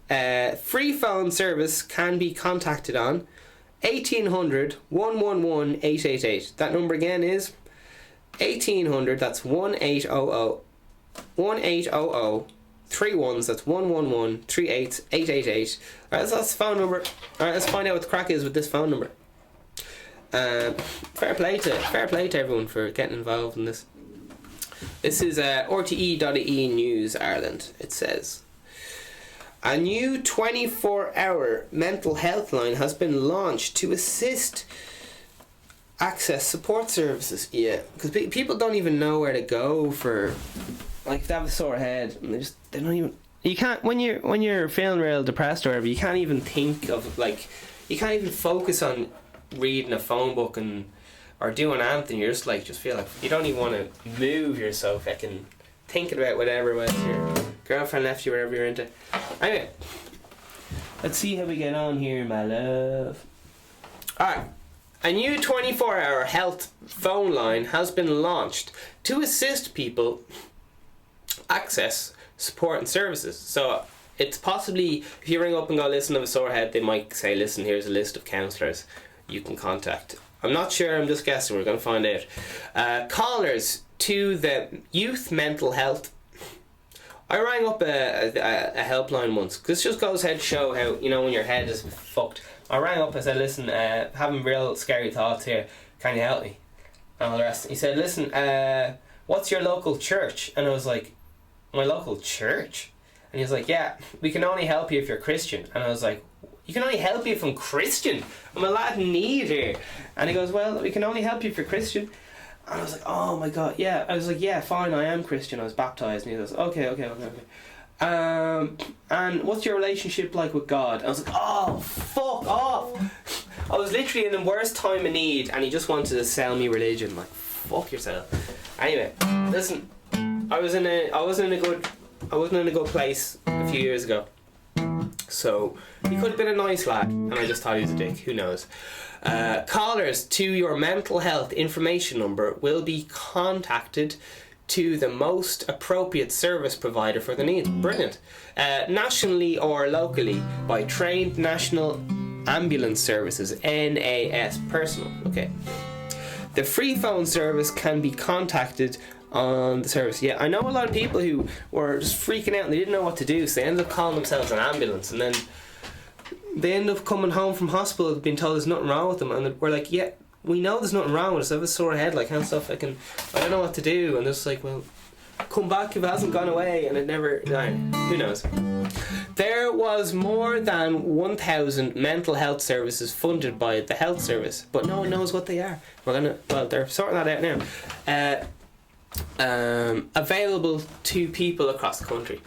Free phone service can be contacted on 1800 111 888. That number again is 1800, that's 1800 1800 3 ones, that's 111 38 888. Alright, so that's the phone number. Alright, let's find out what the crack is with this phone number. Fair play to everyone for getting involved in this. This is RTE.ie News Ireland. It says a new 24-hour mental health line has been launched to assist access support services. Yeah, because people don't even know where to go for, like, if they have a sore head, and they don't even. You can't, when you're feeling real depressed or whatever, you can't even think of, like, you can't even focus on reading a phone book or doing anything. You're just feel like you don't even want to move yourself fucking thinking about whatever it was your girlfriend left you, whatever you're into. Anyway, let's see how we get on here, my love. Alright, a new 24-hour health phone line has been launched to assist people access support and services. So it's possibly, if you ring up and go, listen, I have a sore head, they might say, listen, here's a list of counsellors you can contact. I'm not sure, I'm just guessing, we're going to find out. Callers to the youth mental health. I rang up a helpline once, because this just goes ahead to show how, when your head is fucked. I rang up and said, listen, having real scary thoughts here, can you help me? And all the rest. He said, listen, what's your local church? And I was like, my local church? And he was like, yeah, we can only help you if you're Christian. And I was like, you can only help you if I'm Christian? I'm a lad in need here. And he goes, well, we can only help you if you're Christian. And I was like, oh my god, yeah. I was like, yeah, fine, I am Christian, I was baptised. And he goes, okay. And what's your relationship like with God? And I was like, oh, fuck off. I was literally in the worst time of need, and he just wanted to sell me religion. Like, fuck yourself. Anyway, listen, I wasn't in a good place a few years ago. So he could have been a nice lad, and I just thought he was a dick. Who knows? Callers to your mental health information number will be contacted to the most appropriate service provider for the needs. Brilliant. Nationally or locally by trained National Ambulance Services, NAS personnel. Okay. The free phone service can be contacted on the service. Yeah, I know a lot of people who were just freaking out and they didn't know what to do, so they ended up calling themselves an ambulance, and then they end up coming home from hospital being told there's nothing wrong with them, and we're like, yeah, we know there's nothing wrong with us. I have a sore head, like, and stuff. I don't know what to do. And they're just like, well, come back if it hasn't gone away. And it never, who knows. There was more than 1,000 mental health services funded by the health service, but no one knows what they are. They're sorting that out now. Available to people across the country.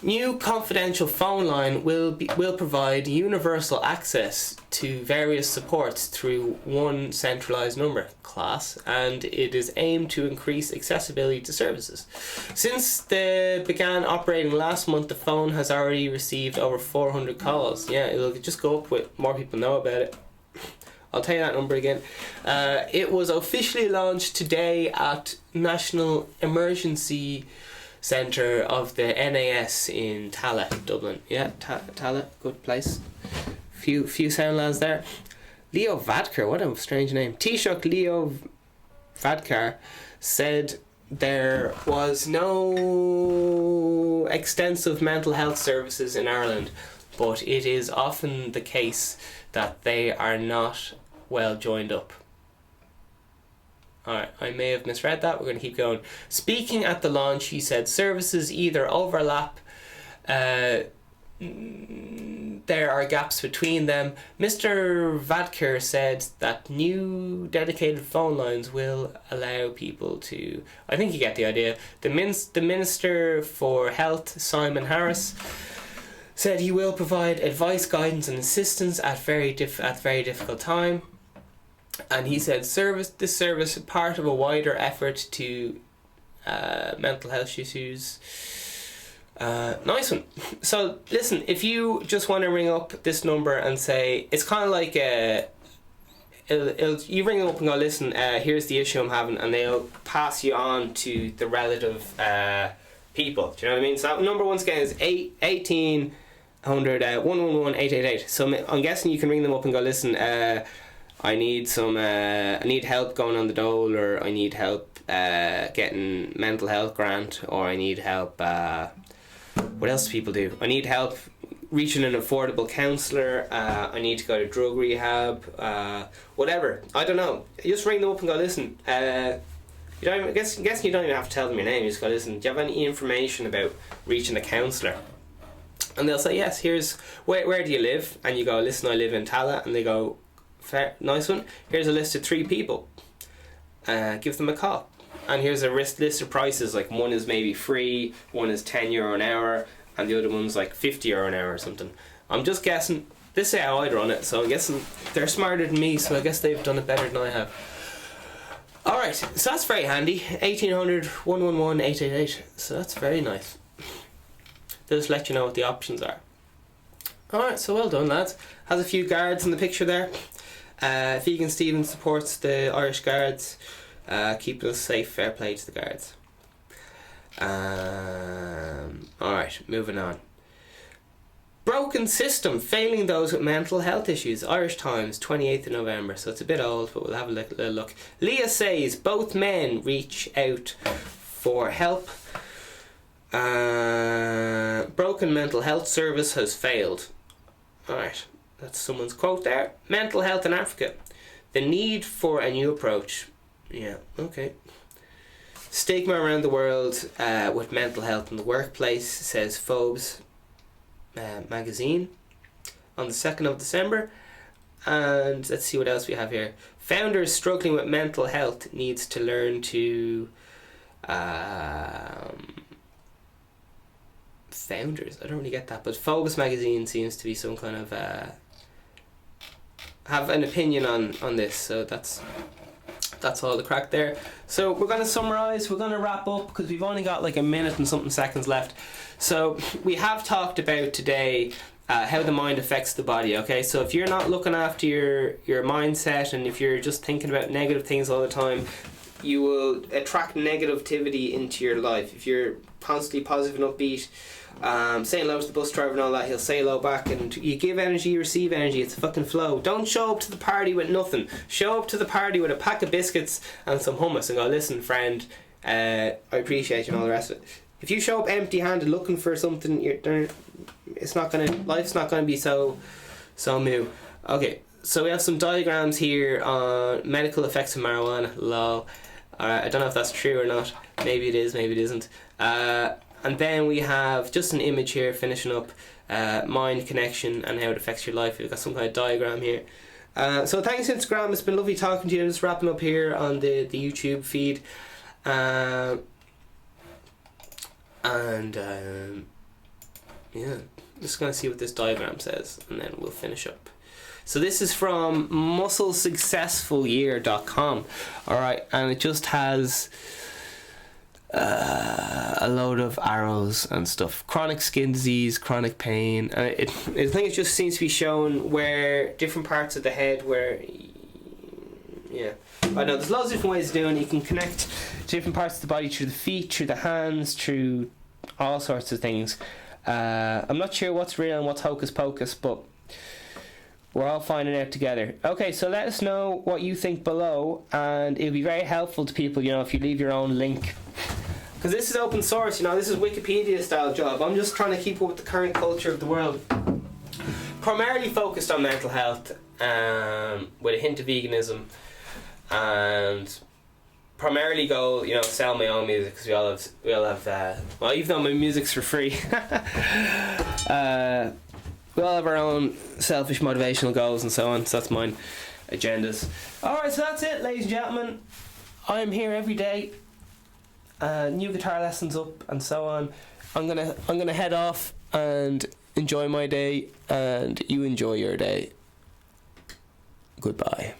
New confidential phone line will provide universal access to various supports through one centralised number, class, and it is aimed to increase accessibility to services. Since they began operating last month, the phone has already received over 400 calls. Yeah, it'll just go up with more people know about it. I'll tell you that number again. It was officially launched today at National Emergency Centre of the NAS in Tallaght, Dublin. Yeah, Tallaght, good place. Few sound lads there. Leo Varadkar, what a strange name. Taoiseach Leo Varadkar said there was no extensive mental health services in Ireland, but it is often the case that they are not well joined up. Alright, I may have misread that. We're going to keep going. Speaking at the launch, he said services either overlap, there are gaps between them. Mr. Varadkar said that new dedicated phone lines will allow people to... I think you get the idea. The Minister for Health, Simon Harris, said he will provide advice, guidance and assistance at very difficult time. And he said this service is part of a wider effort to mental health issues. Nice one. So listen, if you just want to ring up this number and say, it's kind of like you ring them up and go, listen, here's the issue I'm having, and they'll pass you on to the relative people. Do you know what I mean? So that number once again is 1800 111 888. So I'm guessing you can ring them up and go, listen, I need help going on the dole, or I need help getting mental health grant, or I need help. What else do people do? I need help reaching an affordable counsellor. I need to go to drug rehab. Whatever. I don't know. You just ring them up and go, listen. I'm guessing you don't even have to tell them your name. You just go, listen. Do you have any information about reaching a counsellor? And they'll say, yes. Here's where do you live? And you go, listen, I live in Tala. And they go, fair, nice one. Here's a list of 3 people. Give them a call. And here's a list of prices, like one is maybe free, one is €10 an hour, and the other one's like €50 an hour or something. I'm just guessing, this is how I'd run it, so I'm guessing they're smarter than me, so I guess they've done it better than I have. Alright, so that's very handy, 1800 111 888, so that's very nice. They'll just let you know what the options are. Alright, so well done lads. Has a few guards in the picture there. Vegan Stephen supports the Irish Guards. Keep us safe, fair play to the guards. Alright, moving on. Broken system failing those with mental health issues. Irish Times, 28th of November, so it's a bit old, but we'll have a little look. Leah says both men reach out for help. Broken mental health service has failed. Alright, that's someone's quote there. Mental health in Africa. The need for a new approach. Yeah, okay. Stigma around the world with mental health in the workplace, says Forbes magazine on the 2nd of December. And let's see what else we have here. Founders struggling with mental health needs to learn to... Founders, I don't really get that, but Forbes magazine seems to be some kind of... have an opinion on this, so that's all the crack there. So we're going to summarise, we're going to wrap up because we've only got like a minute and something seconds left. So we have talked about today how the mind affects the body, okay? So if you're not looking after your mindset, and if you're just thinking about negative things all the time, you will attract negativity into your life. If you're constantly positive and upbeat, saying hello to the bus driver and all that, he'll say hello back, and you give energy, you receive energy. It's a fucking flow. Don't show up to the party with nothing. Show up to the party with a pack of biscuits and some hummus and go, listen friend, I appreciate you and all the rest of it. If you show up empty handed looking for something, life's not gonna be so moo. Okay, so we have some diagrams here on medical effects of marijuana. Lol. I don't know if that's true or not. Maybe it is, maybe it isn't. And then we have just an image here finishing up mind connection and how it affects your life. We've got some kind of diagram here. So thanks Instagram, it's been lovely talking to you. I'm just wrapping up here on the YouTube feed. Yeah, just going to see what this diagram says and then we'll finish up. So this is from musclesuccessfulyear.com. Alright, and it just has a load of arrows and stuff. Chronic skin disease, chronic pain. I think it just seems to be showing where different parts of the head where... Yeah. I know there's lots of different ways of doing it. You can connect to different parts of the body through the feet, through the hands, through all sorts of things. I'm not sure what's real and what's hocus pocus, but We're all finding out together. Okay, so let us know what you think below, and it'll be very helpful to people, if you leave your own link. Because this is open source, this is Wikipedia style job. I'm just trying to keep up with the current culture of the world. Primarily focused on mental health, with a hint of veganism, and primarily go, sell my own music, because we all have well, even though my music's for free, we all have our own selfish motivational goals and so on. So that's mine agendas. Alright, so that's it, ladies and gentlemen. I'm here every day. New guitar lessons up and so on. I'm gonna head off and enjoy my day, and you enjoy your day. Goodbye.